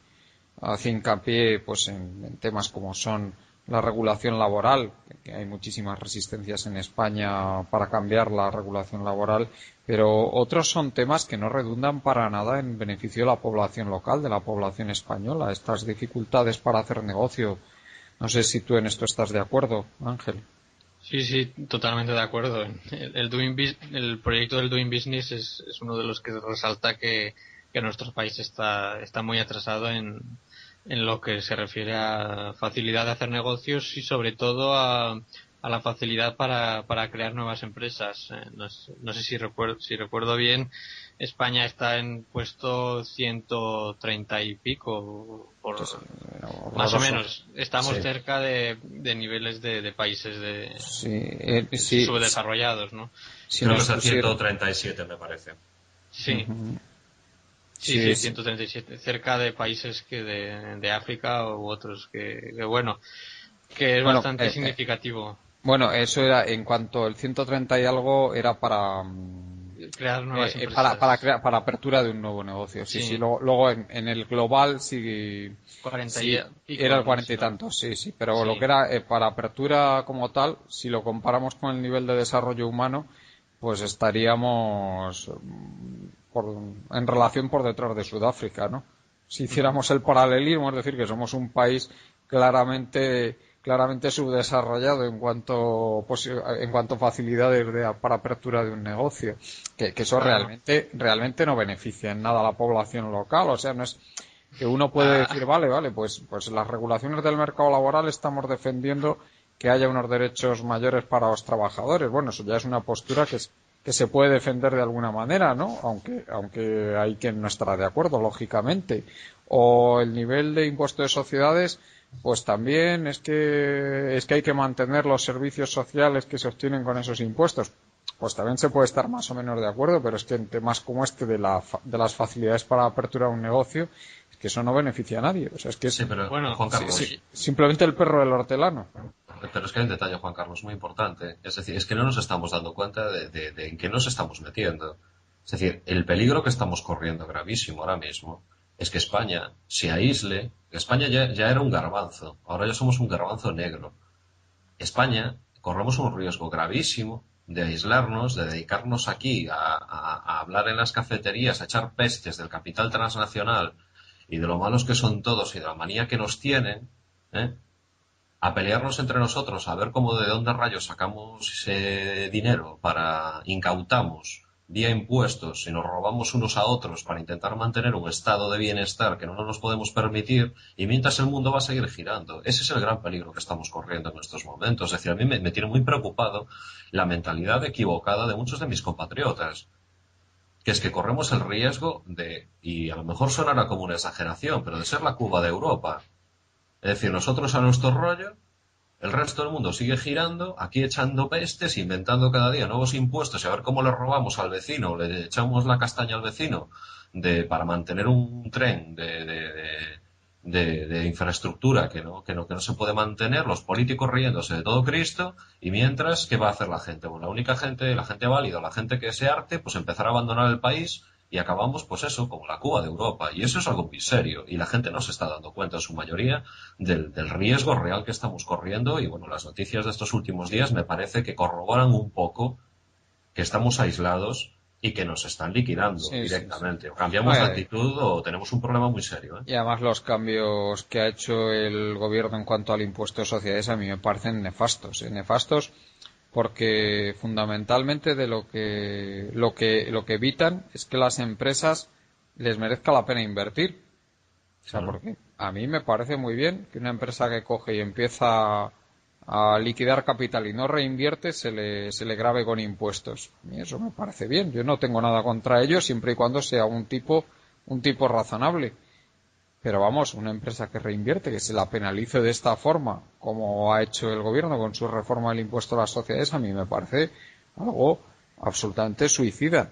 hincapié pues en temas como son la regulación laboral, que hay muchísimas resistencias en España para cambiar la regulación laboral, pero otros son temas que no redundan para nada en beneficio de la población local, de la población española. Estas dificultades para hacer negocio. No sé si tú en esto estás de acuerdo, Ángel. Sí, totalmente de acuerdo. El proyecto del Doing Business es uno de los que resalta que nuestro país está muy atrasado en lo que se refiere a facilidad de hacer negocios y sobre todo a la facilidad para crear nuevas empresas. No sé si recuerdo bien, España está en puesto 130 y pico, más o menos. Estamos cerca de niveles de países subdesarrollados, ¿no? Creo que es el 137, me parece. Sí. Uh-huh. Sí, 137. Cerca de países que de África u otros que es bastante significativo. Bueno, eso era, en cuanto el 130 y algo era para crear nuevas empresas. Para apertura de un nuevo negocio. Sí. Luego en el global sí, 40 sí y pico, era el 40 y tantos, sí. Pero lo que era para apertura como tal, si lo comparamos con el nivel de desarrollo humano, pues estaríamos en relación por detrás de Sudáfrica, ¿no? Si hiciéramos el paralelismo, es decir, que somos un país claramente subdesarrollado en cuanto a facilidades para apertura de un negocio, que eso realmente no beneficia en nada a la población local. O sea, no es que uno puede decir, vale, pues las regulaciones del mercado laboral estamos defendiendo que haya unos derechos mayores para los trabajadores. Bueno, eso ya es una postura que se puede defender de alguna manera, ¿no? Aunque hay quien no estará de acuerdo, lógicamente. O el nivel de impuesto de sociedades, pues también es que hay que mantener los servicios sociales que se obtienen con esos impuestos. Pues también se puede estar más o menos de acuerdo, pero es que en temas como este de las facilidades para apertura de un negocio, es que eso no beneficia a nadie. O sea, es que Juan Carlos, simplemente el perro del hortelano. Pero es que hay un detalle, Juan Carlos, muy importante. Es decir, es que no nos estamos dando cuenta de en qué nos estamos metiendo. Es decir, el peligro que estamos corriendo gravísimo ahora mismo es que España se aísle. España ya era un garbanzo, ahora ya somos un garbanzo negro. España corremos un riesgo gravísimo de aislarnos, de dedicarnos aquí a hablar en las cafeterías, a echar pestes del capital transnacional y de lo malos que son todos y de la manía que nos tienen, a pelearnos entre nosotros, a ver cómo de dónde rayos sacamos ese dinero incautamos vía impuestos y nos robamos unos a otros para intentar mantener un estado de bienestar que no nos podemos permitir, y mientras el mundo va a seguir girando. Ese es el gran peligro que estamos corriendo en estos momentos. Es decir, a mí me tiene muy preocupado la mentalidad equivocada de muchos de mis compatriotas, que es que corremos el riesgo y a lo mejor sonará como una exageración, pero de ser la Cuba de Europa. Es decir, nosotros a nuestro rollo, el resto del mundo sigue girando, aquí echando pestes, inventando cada día nuevos impuestos y a ver cómo le robamos al vecino, le echamos la castaña al vecino para mantener un tren de de infraestructura que no se puede mantener, los políticos riéndose de todo Cristo, y mientras, ¿qué va a hacer la gente? Bueno, la gente válida, la gente que se harte, pues empezar a abandonar el país y acabamos, pues eso, como la Cuba de Europa. Y eso es algo muy serio. Y la gente no se está dando cuenta, en su mayoría, del riesgo real que estamos corriendo. Y bueno, las noticias de estos últimos días me parece que corroboran un poco que estamos aislados y que nos están liquidando directamente. Sí. O cambiamos de actitud o tenemos un problema muy serio. Y además los cambios que ha hecho el gobierno en cuanto al impuesto de sociedades a mí me parecen nefastos. Nefastos porque fundamentalmente de lo que evitan es que las empresas les merezca la pena invertir. O sea, porque a mí me parece muy bien que una empresa que coge y empieza a liquidar capital y no reinvierte se le grave con impuestos. A mí eso me parece bien. Yo no tengo nada contra ello siempre y cuando sea un tipo razonable. Pero vamos, una empresa que reinvierte, que se la penalice de esta forma, como ha hecho el gobierno con su reforma del impuesto a las sociedades, a mí me parece algo absolutamente suicida.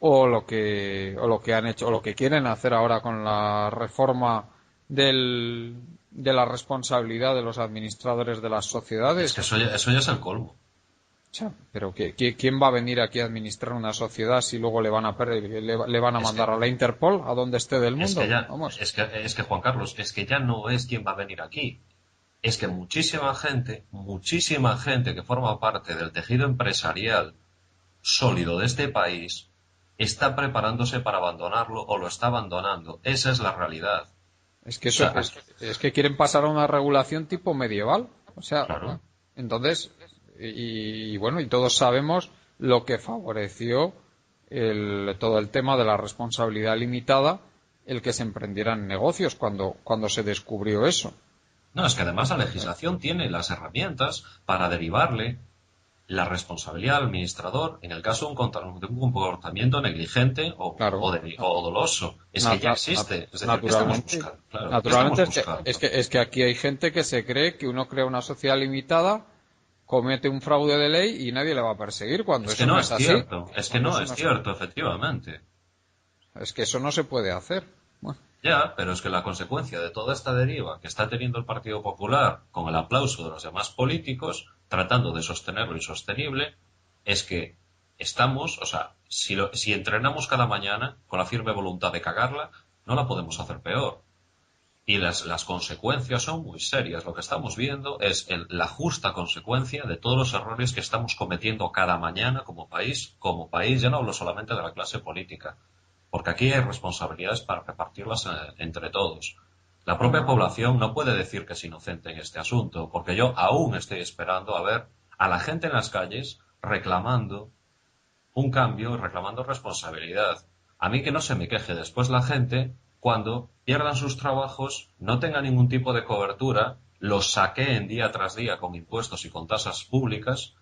O lo que han hecho, o lo que quieren hacer ahora con la reforma de la responsabilidad de los administradores de las sociedades. Es que eso ya es el colmo. Pero ¿quién va a venir aquí a administrar una sociedad si luego le van a mandar a la Interpol a donde esté del mundo? Es que Juan Carlos, es que ya no es quién va a venir aquí. Es que muchísima gente que forma parte del tejido empresarial sólido de este país está preparándose para abandonarlo o lo está abandonando. Esa es la realidad. Es que es que quieren pasar a una regulación tipo medieval. O sea, claro. Entonces, y bueno, y todos sabemos lo que favoreció todo el tema de la responsabilidad limitada, el que se emprendieran negocios cuando se descubrió eso. No, es que además la legislación tiene las herramientas para derivarle la responsabilidad al administrador en el caso de un comportamiento negligente o doloso. Es que ya existe. Es decir, ¿qué estamos buscando? Claro, naturalmente es que aquí hay gente que se cree que uno crea una sociedad limitada, comete un fraude de ley y nadie le va a perseguir cuando eso no es así. Cierto. Es que no es cierto, efectivamente. Es que eso no se puede hacer. Bueno. Ya, pero es que la consecuencia de toda esta deriva que está teniendo el Partido Popular con el aplauso de los demás políticos, tratando de sostener lo insostenible, es que estamos, o sea, si entrenamos cada mañana con la firme voluntad de cagarla, no la podemos hacer peor. Y las consecuencias son muy serias. Lo que estamos viendo es la justa consecuencia de todos los errores que estamos cometiendo cada mañana como país. Como país, ya no hablo solamente de la clase política, porque aquí hay responsabilidades para repartirlas entre todos. La propia población no puede decir que es inocente en este asunto, porque yo aún estoy esperando a ver a la gente en las calles reclamando un cambio, reclamando responsabilidad. A mí que no se me queje después la gente cuando pierdan sus trabajos, no tengan ningún tipo de cobertura, los saqueen día tras día con impuestos y con tasas públicas.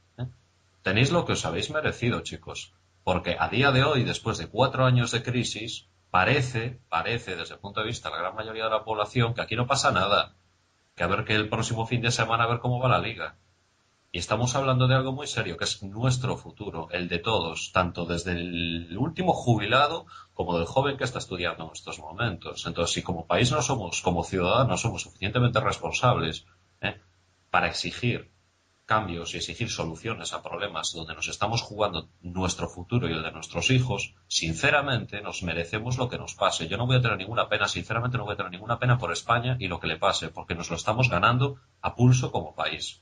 Tenéis lo que os habéis merecido, chicos. Porque a día de hoy, después de 4 años de crisis, parece, desde el punto de vista de la gran mayoría de la población, que aquí no pasa nada. Que a ver que el próximo fin de semana a ver cómo va la liga. Y estamos hablando de algo muy serio, que es nuestro futuro, el de todos, tanto desde el último jubilado como del joven que está estudiando en estos momentos. Entonces, si como país no somos, como ciudadanos, no somos suficientemente responsables para exigir cambios y exigir soluciones a problemas donde nos estamos jugando nuestro futuro y el de nuestros hijos, sinceramente nos merecemos lo que nos pase. Yo no voy a tener ninguna pena, sinceramente no voy a tener ninguna pena por España y lo que le pase, porque nos lo estamos ganando a pulso como país.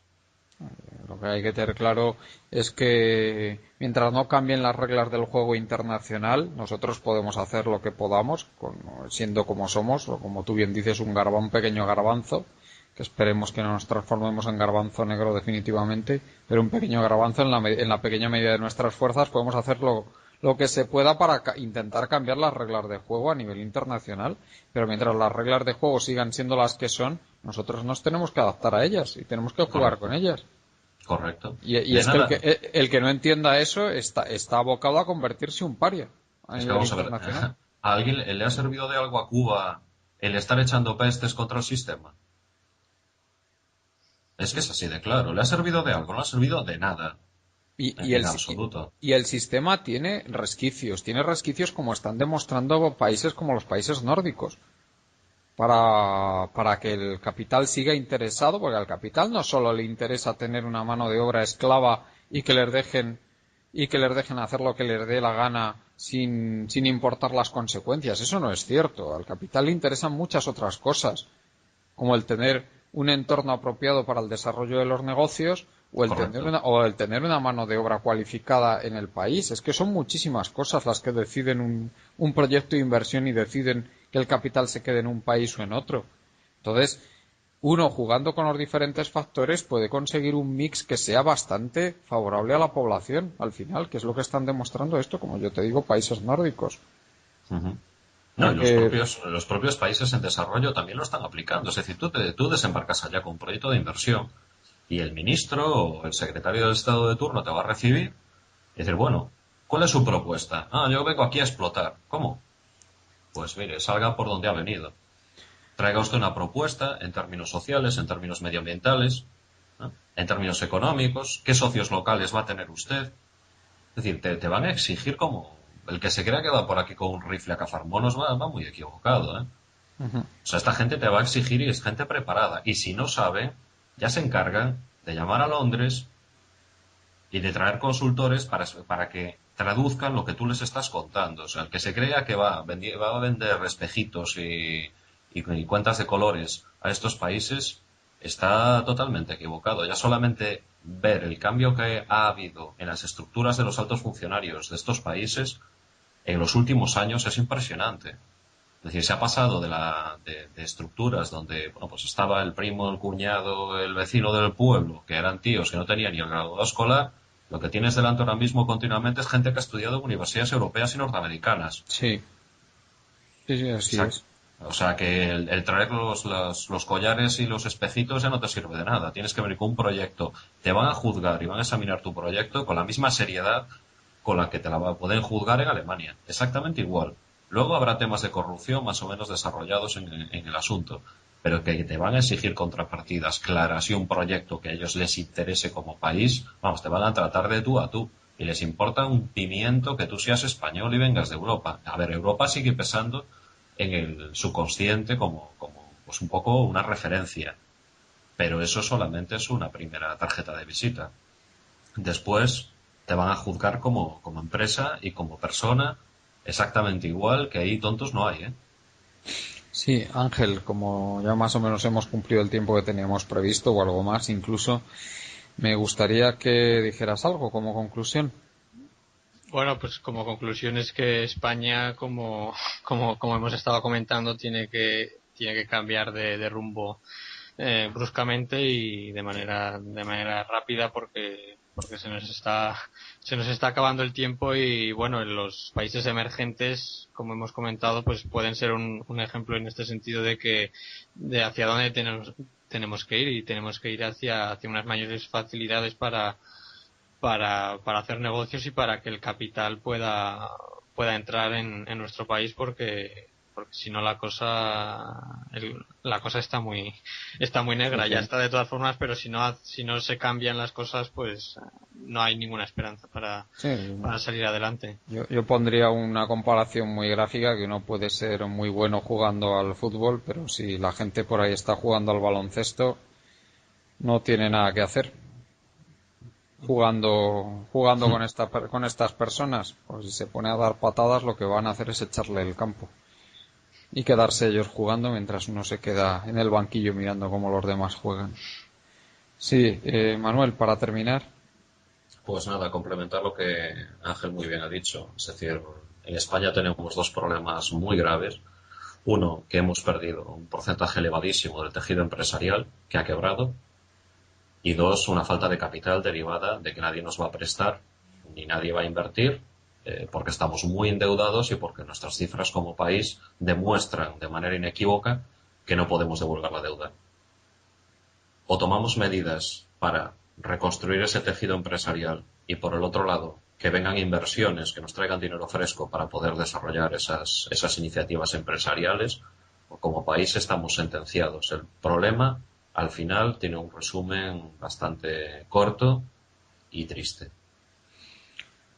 Lo que hay que tener claro es que mientras no cambien las reglas del juego internacional, nosotros podemos hacer lo que podamos, siendo como somos, o como tú bien dices, un pequeño garbanzo, que esperemos que no nos transformemos en garbanzo negro definitivamente, pero un pequeño garbanzo en la pequeña medida de nuestras fuerzas podemos hacer lo que se pueda para intentar cambiar las reglas de juego a nivel internacional, pero mientras las reglas de juego sigan siendo las que son, nosotros nos tenemos que adaptar a ellas y tenemos que jugar con ellas. Correcto. Y es que el que no entienda eso está abocado a convertirse un paria a nivel internacional. ¿A alguien le ha servido de algo a Cuba el estar echando pestes contra el sistema? Es que es así de claro. ¿Le ha servido de algo? No le ha servido de nada. En absoluto. Y el sistema tiene resquicios como están demostrando países como los países nórdicos. para que el capital siga interesado, porque al capital no solo le interesa tener una mano de obra esclava y que les dejen hacer lo que les dé la gana sin importar las consecuencias. Eso no es cierto. Al capital le interesan muchas otras cosas, como el tener un entorno apropiado para el desarrollo de los negocios o el tener una mano de obra cualificada en el país. Es que son muchísimas cosas las que deciden un proyecto de inversión y deciden que el capital se quede en un país o en otro. Entonces, uno jugando con los diferentes factores puede conseguir un mix que sea bastante favorable a la población al final, que es lo que están demostrando esto, como yo te digo, países nórdicos. Uh-huh. No, los propios países en desarrollo también lo están aplicando. Es decir, tú desembarcas allá con un proyecto de inversión y el ministro o el secretario de Estado de turno te va a recibir y decir, bueno, ¿cuál es su propuesta? Yo vengo aquí a explotar. ¿Cómo? Pues mire, salga por donde ha venido. Traiga usted una propuesta en términos sociales, en términos medioambientales, ¿no? En términos económicos, ¿qué socios locales va a tener usted? Es decir, te van a exigir como... El que se crea que va por aquí con un rifle a cazar monos va muy equivocado, ¿eh? Uh-huh. O sea, esta gente te va a exigir y es gente preparada. Y si no saben, ya se encargan de llamar a Londres y de traer consultores para que traduzcan lo que tú les estás contando. O sea, el que se crea que va a vender espejitos y cuentas de colores a estos países está totalmente equivocado. Ya solamente ver el cambio que ha habido en las estructuras de los altos funcionarios de estos países en los últimos años es impresionante. Es decir, se ha pasado de estructuras donde pues estaba el primo, el cuñado, el vecino del pueblo, que eran tíos que no tenían ni el graduado escolar. Lo que tienes delante ahora mismo continuamente es gente que ha estudiado en universidades europeas y norteamericanas. Sí, así es. O sea que el traer los collares y los espejitos ya no te sirve de nada. Tienes que venir con un proyecto. Te van a juzgar y van a examinar tu proyecto con la misma seriedad con la que te la pueden juzgar en Alemania. Exactamente igual. Luego habrá temas de corrupción más o menos desarrollados en el asunto. Pero que te van a exigir contrapartidas claras y un proyecto que a ellos les interese como país, vamos, te van a tratar de tú a tú. Y les importa un pimiento que tú seas español y vengas de Europa. A ver, Europa sigue pesando en el subconsciente como pues un poco una referencia. Pero eso solamente es una primera tarjeta de visita. Después te van a juzgar como empresa y como persona exactamente igual, que ahí tontos no hay, ¿eh? Sí, Ángel, como ya más o menos hemos cumplido el tiempo que teníamos previsto o algo más incluso, me gustaría que dijeras algo como conclusión. Bueno, pues como conclusión es que España, como hemos estado comentando, tiene que cambiar de rumbo bruscamente y de manera rápida porque se nos está acabando el tiempo y bueno, en los países emergentes, como hemos comentado, pues pueden ser un ejemplo en este sentido de hacia dónde tenemos que ir y tenemos que ir hacia unas mayores facilidades para hacer negocios y para que el capital pueda entrar en nuestro país porque si no la cosa está muy negra. Sí. Ya está de todas formas, pero si no se cambian las cosas, pues no hay ninguna esperanza para salir adelante. Yo pondría una comparación muy gráfica, que uno puede ser muy bueno jugando al fútbol, pero si la gente por ahí está jugando al baloncesto, no tiene nada que hacer jugando con estas personas. Pues si se pone a dar patadas, lo que van a hacer es echarle el campo y quedarse ellos jugando mientras uno se queda en el banquillo mirando cómo los demás juegan. Sí, Manuel, para terminar. Pues nada, complementar lo que Ángel muy bien ha dicho. Es decir, en España tenemos dos problemas muy graves. Uno, que hemos perdido un porcentaje elevadísimo del tejido empresarial que ha quebrado. Y dos, una falta de capital derivada de que nadie nos va a prestar ni nadie va a invertir porque estamos muy endeudados y porque nuestras cifras como país demuestran de manera inequívoca que no podemos devolver la deuda. O tomamos medidas para reconstruir ese tejido empresarial y, por el otro lado, que vengan inversiones que nos traigan dinero fresco para poder desarrollar esas iniciativas empresariales, o como país estamos sentenciados. El problema, al final, tiene un resumen bastante corto y triste.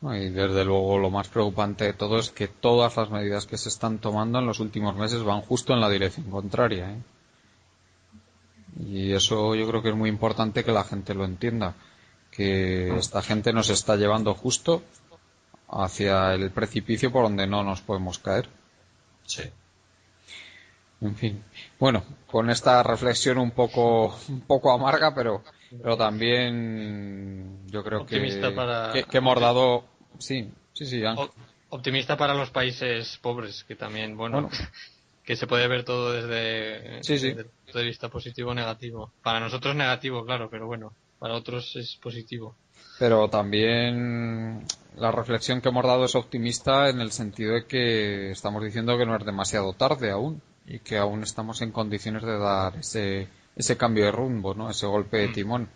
No, y desde luego lo más preocupante de todo es que todas las medidas que se están tomando en los últimos meses van justo en la dirección contraria, ¿eh? Y eso yo creo que es muy importante que la gente lo entienda, que esta gente nos está llevando justo hacia el precipicio por donde no nos podemos caer. Sí. En fin, bueno, con esta reflexión un poco amarga, pero también yo creo que hemos dado, sí, Ángel. Optimista para los países pobres, que también, bueno, que se puede ver todo desde el punto de vista positivo o negativo. Para nosotros negativo, claro, pero bueno, para otros es positivo. Pero también la reflexión que hemos dado es optimista en el sentido de que estamos diciendo que no es demasiado tarde aún y que aún estamos en condiciones de dar ese cambio de rumbo, ¿no? Ese golpe de timón.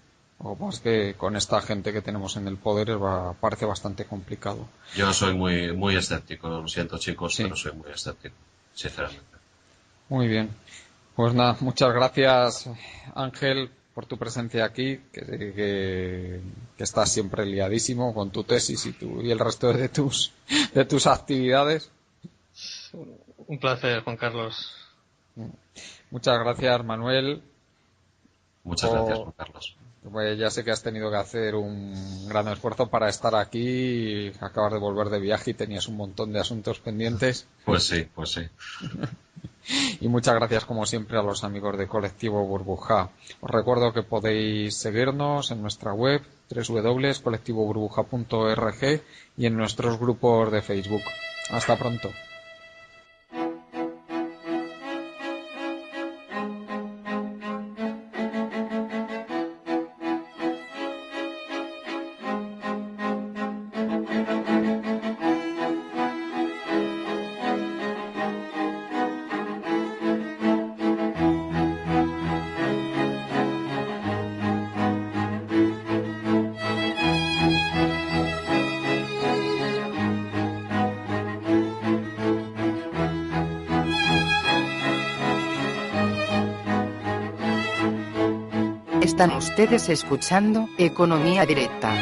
Lo que pasa es que con esta gente que tenemos en el poder parece bastante complicado. Yo soy muy, muy escéptico, lo siento chicos, pero soy muy escéptico, sinceramente. Muy bien. Pues nada, muchas gracias Ángel por tu presencia aquí, que estás siempre liadísimo con tu tesis y el resto de tus actividades. Un placer, Juan Carlos. Muchas gracias, Manuel. Muchas gracias, Juan Carlos. Pues ya sé que has tenido que hacer un gran esfuerzo para estar aquí. Acabas de volver de viaje y tenías un montón de asuntos pendientes. Pues sí. Y muchas gracias, como siempre, a los amigos de Colectivo Burbuja. Os recuerdo que podéis seguirnos en nuestra web www.colectivoburbuja.org y en nuestros grupos de Facebook. Hasta pronto. Están ustedes escuchando Economía Directa.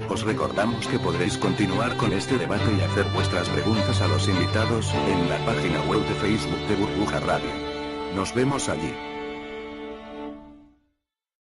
Os recordamos que podréis continuar con este debate y hacer vuestras preguntas a los invitados en la página web de Facebook de Burbuja Radio. Nos vemos allí.